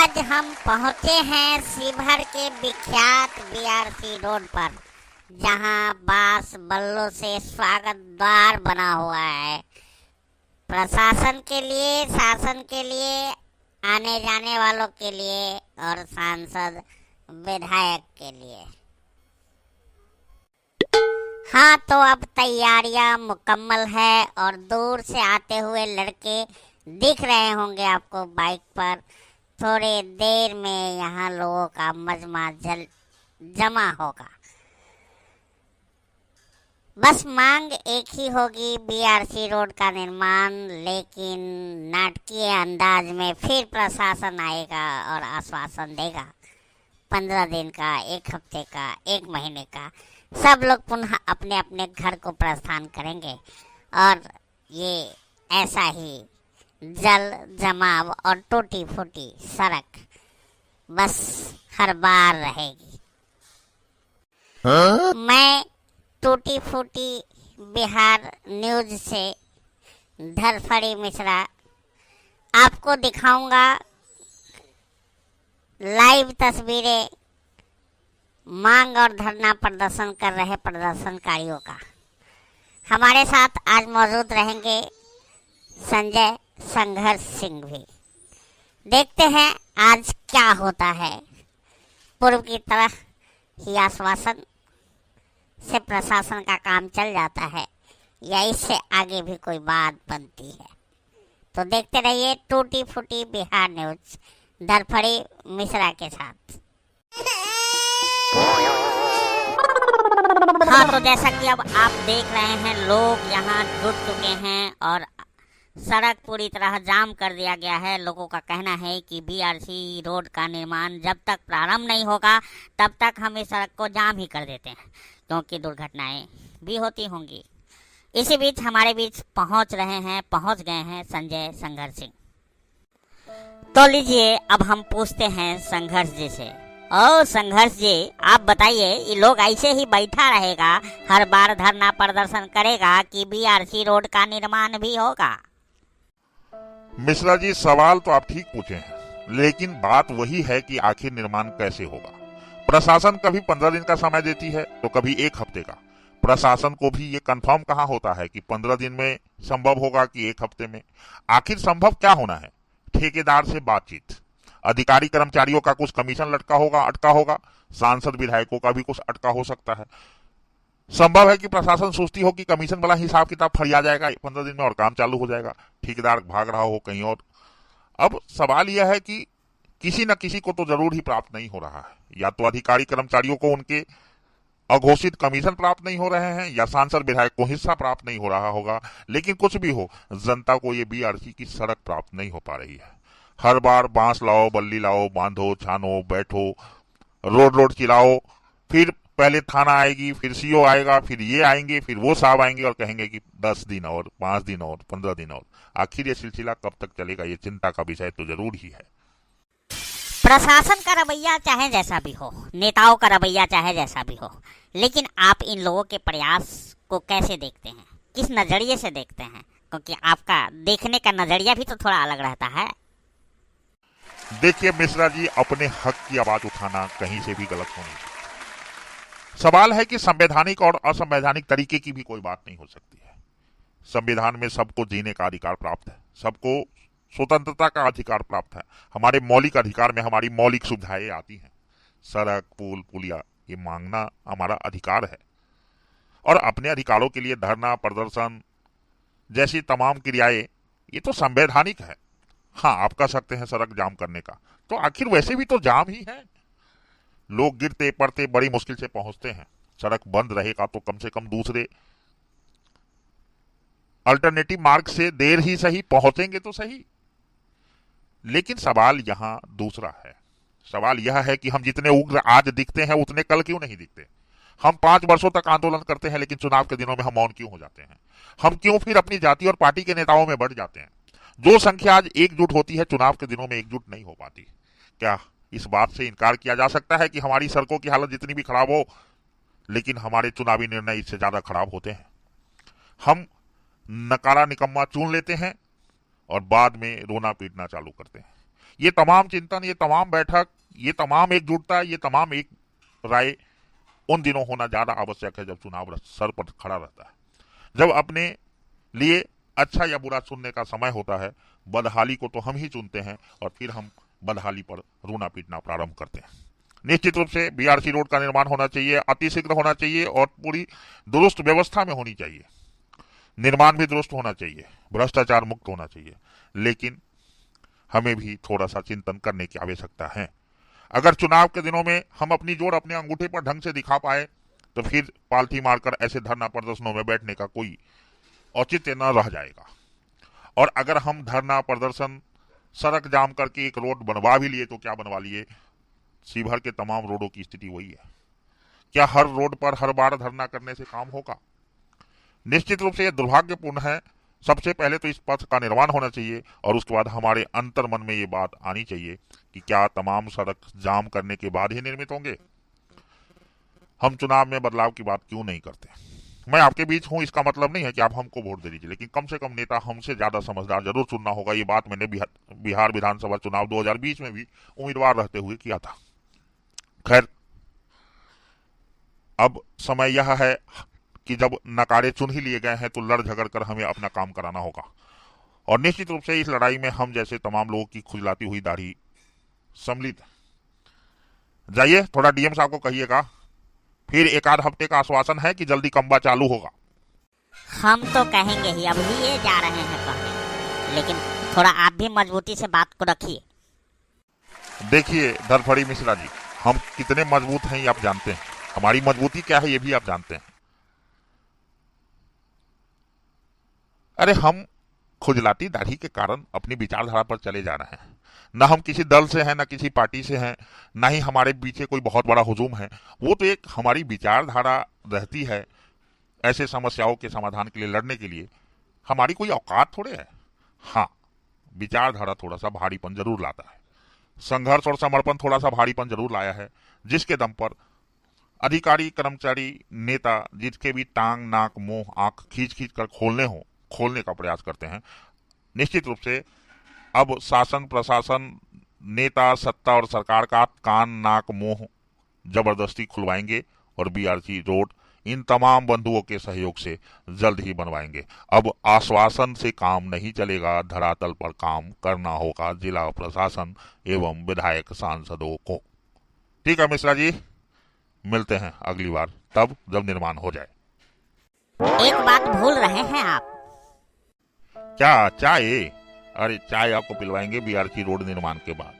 आज हम पहुंचे हैं शिवहर के विख्यात बीआरसी रोड पर, जहां बांस बल्लों से स्वागत द्वार बना हुआ है। प्रशासन के लिए, शासन के लिए, आने जाने वालों के लिए और सांसद विधायक के लिए। हाँ, तो अब तैयारियां मुकम्मल है और दूर से आते हुए लड़के दिख रहे होंगे आपको बाइक पर। थोड़ी देर में यहाँ लोगों का मजमा जमा होगा। बस मांग एक ही होगी, बीआरसी रोड का निर्माण, लेकिन नाटकीय अंदाज में फिर प्रशासन आएगा और आश्वासन देगा 15 दिन का, 1 हफ्ते का, 1 महीने का। सब लोग पुनः अपने अपने घर को प्रस्थान करेंगे और ये ऐसा ही जल जमाव और टूटी फूटी सड़क बस हर बार रहेगी। मैं टूटी फूटी बिहार न्यूज से धरफड़ी मिश्रा आपको दिखाऊंगा लाइव तस्वीरें मांग और धरना प्रदर्शन कर रहे प्रदर्शनकारियों का। हमारे साथ आज मौजूद रहेंगे संजय संघर्ष सिंह भी। देखते हैं आज क्या होता है। पूर्व की तरह ही आश्वासन से प्रशासन का काम चल जाता है या इससे आगे भी कोई बात बनती है, तो देखते रहिए टूटी फूटी बिहार न्यूज धरफड़ी मिश्रा के साथ। हाँ, तो जैसा कि अब आप देख रहे हैं, लोग यहाँ जुट चुके हैं और सड़क पूरी तरह जाम कर दिया गया है। लोगों का कहना है कि बीआरसी रोड का निर्माण जब तक प्रारंभ नहीं होगा तब तक हम इस सड़क को जाम ही कर देते हैं, क्योंकि दुर्घटनाएं भी होती होंगी। इसी बीच हमारे बीच पहुंच गए हैं संजय संघर्ष सिंह। तो लीजिए, अब हम पूछते हैं संघर्ष जी से। ओ संघर्ष जी, आप बताइए, ये लोग ऐसे ही बैठा रहेगा, हर बार धरना प्रदर्शन करेगा कि बीआरसी रोड का निर्माण भी होगा? मिश्रा जी, सवाल तो आप ठीक पूछे हैं, लेकिन बात वही है कि आखिर निर्माण कैसे होगा। प्रशासन कभी 15 दिन का समय देती है तो कभी 1 हफ्ते का। प्रशासन को भी ये कंफर्म कहाँ होता है कि 15 दिन में संभव होगा कि 1 हफ्ते में। आखिर संभव क्या होना है? ठेकेदार से बातचीत, अधिकारी कर्मचारियों का कुछ कमीशन अटका होगा, सांसद विधायकों का भी कुछ अटका हो सकता है। संभव है कि प्रशासन सोचती हो कि कमीशन वाला हिसाब किताब फरिया जाएगा 15 दिन में और काम चालू हो जाएगा, ठेकेदार भाग रहा हो कहीं और। अब सवाल यह है कि किसी न किसी को तो जरूर ही प्राप्त नहीं हो रहा है। या तो अधिकारी कर्मचारियों को उनके अघोषित कमीशन प्राप्त नहीं हो रहे हैं, या सांसद विधायक को हिस्सा प्राप्त नहीं हो रहा होगा। लेकिन कुछ भी हो, जनता को ये बीआरसी की सड़क प्राप्त नहीं हो पा रही है। हर बार बांस लाओ, बल्ली लाओ, बांधो, छानो, बैठो, रोड चिल्लाओ, फिर पहले थाना आएगी, फिर सीओ आएगा, फिर ये आएंगे, फिर वो साहब आएंगे और कहेंगे कि 10 दिन और, 5 दिन और, 15 दिन और। आखिर ये सिलसिला कब तक चलेगा? ये चिंता का विषय तो जरूर ही है। प्रशासन का रवैया चाहे जैसा भी हो, नेताओं का रवैया चाहे जैसा भी हो, लेकिन आप इन लोगों के प्रयास को कैसे देखते हैं, किस नजरिए से देखते हैं? क्योंकि आपका देखने का नजरिया भी तो थोड़ा अलग रहता है। देखिए मिश्रा जी, अपने हक की आवाज उठाना कहीं से भी गलत होनी चाहिए। सवाल है कि संवैधानिक और असंवैधानिक तरीके की भी कोई बात नहीं हो सकती है। संविधान में सबको जीने का अधिकार प्राप्त है, सबको स्वतंत्रता का अधिकार प्राप्त है। हमारे मौलिक अधिकार में हमारी मौलिक सुविधाएं आती हैं, सड़क, पुल, पुलिया, ये मांगना हमारा अधिकार है। और अपने अधिकारों के लिए धरना प्रदर्शन जैसी तमाम क्रियाएं, ये तो संवैधानिक है। हाँ, आप कह सकते हैं सड़क जाम करने का, तो आखिर वैसे भी तो जाम ही है। लोग गिरते पड़ते बड़ी मुश्किल से पहुंचते हैं। सड़क बंद रहेगा तो कम से कम दूसरे अल्टरनेटिव मार्ग से देर ही सही पहुंचेंगे तो सही। लेकिन सवाल यहां दूसरा है। सवाल यह है कि हम जितने उग्र आज दिखते हैं उतने कल क्यों नहीं दिखते? हम 5 वर्षों तक आंदोलन करते हैं, लेकिन चुनाव के दिनों में हम मौन क्यों हो जाते हैं? हम क्यों फिर अपनी जाति और पार्टी के नेताओं में बढ़ जाते हैं? जो संख्या आज एकजुट होती है, चुनाव के दिनों में एकजुट नहीं हो पाती। क्या इस बात से इनकार किया जा सकता है कि हमारी सड़कों की हालत जितनी भी खराब हो, लेकिन हमारे चुनावी निर्णय इससे ज्यादा खराब होते हैं? हम नकारा निकम्मा चुन लेते हैं और बाद में रोना पीटना चालू करते हैं। ये तमाम चिंतन, ये तमाम बैठक, ये तमाम एकजुटता, ये तमाम एक राय उन दिनों होना ज्यादा आवश्यक है जब चुनाव सर पर खड़ा रहता है, जब अपने लिए अच्छा या बुरा चुनने का समय होता है। बदहाली को तो हम ही चुनते हैं और फिर हम बदहाली पर रोना पीटना प्रारंभ करते हैं। निश्चित रूप से बीआरसी रोड का निर्माण होना चाहिए, अतिशीघ्र होना चाहिए और पूरी दुरुस्त व्यवस्था में होनी चाहिए। निर्माण भी दुरुस्त होना चाहिए, भ्रष्टाचार मुक्त होना चाहिए, लेकिन हमें भी थोड़ा सा चिंतन करने की आवश्यकता है। अगर चुनाव के दिनों में हम अपनी जोर अपने अंगूठे पर ढंग से दिखा पाए तो फिर पालथी मारकर ऐसे धरना प्रदर्शनों में बैठने का कोई औचित्य न रह जाएगा। और अगर हम धरना प्रदर्शन, सड़क जाम करके एक रोड बनवा भी लिए तो क्या बनवा लिए, शिवहर के तमाम रोडों की स्थिति वही है। क्या हर रोड पर हर बार धरना करने से काम होगा? निश्चित रूप से यह दुर्भाग्यपूर्ण है। सबसे पहले तो इस पथ का निर्माण होना चाहिए और उसके बाद हमारे अंतर मन में ये बात आनी चाहिए कि क्या तमाम सड़क जाम करने के बाद ही निर्मित होंगे? हम चुनाव में बदलाव की बात क्यों नहीं करते? मैं आपके बीच हूं, इसका मतलब नहीं है कि आप हमको वोट दे दीजिए, लेकिन कम से कम नेता हमसे ज्यादा समझदार जरूर चुनना होगा। ये बात मैंने बिहार विधानसभा चुनाव 2020 में भी उम्मीदवार रहते हुए किया था। खैर, अब समय यह है कि जब नकारे चुन ही लिए गए हैं तो लड़ झगड़ कर हमें अपना काम कराना होगा। और निश्चित रूप से इस लड़ाई में हम जैसे तमाम लोगों की खुजलाती हुई दाढ़ी सम्मिलित है। जाइए, थोड़ा डीएम साहब को कहिएगा, फिर एक आध हफ्ते का आश्वासन है कि जल्दी कम्बा चालू होगा। हम तो कहेंगे ही, अभी ये जा रहे हैं कहने, लेकिन थोड़ा आप भी मजबूती से बात को रखिए। देखिए धरफड़ी मिश्रा जी, हम कितने मजबूत हैं ये आप जानते हैं, हमारी मजबूती क्या है ये भी आप जानते हैं। अरे हम खुजलाती दाढ़ी के कारण अपनी विचारधारा पर चले जा रहे हैं। न हम किसी दल से हैं, न किसी पार्टी से हैं, न ही हमारे पीछे कोई बहुत बड़ा हुजूम है। वो तो एक हमारी विचारधारा रहती है ऐसे समस्याओं के समाधान के लिए लड़ने के लिए। हमारी कोई औकात थोड़े है। हाँ, विचारधारा थोड़ा सा भारीपन जरूर लाता है, संघर्ष और समर्पण थोड़ा सा भारीपन जरूर लाया है, जिसके दम पर अधिकारी, कर्मचारी, नेता जिसके भी टांग, नाक, मुंह, आंख खींच खींच कर खोलने का प्रयास करते हैं। निश्चित रूप से अब शासन, प्रशासन, नेता, सत्ता और सरकार का कान, नाक, मुंह जबरदस्ती खुलवाएंगे और बीआरसी रोड इन तमाम बंधुओं के सहयोग से जल्द ही बनवाएंगे। अब आश्वासन से काम नहीं चलेगा, धरातल पर काम करना होगा जिला प्रशासन एवं विधायक सांसदों को। ठीक है मिश्रा जी, मिलते हैं अगली बार, तब जब निर्माण हो जाए। एक बात भूल रहे हैं आप। क्या? चाय? अरे चाय आपको पिलवाएंगे बीआरसी रोड निर्माण के बाद।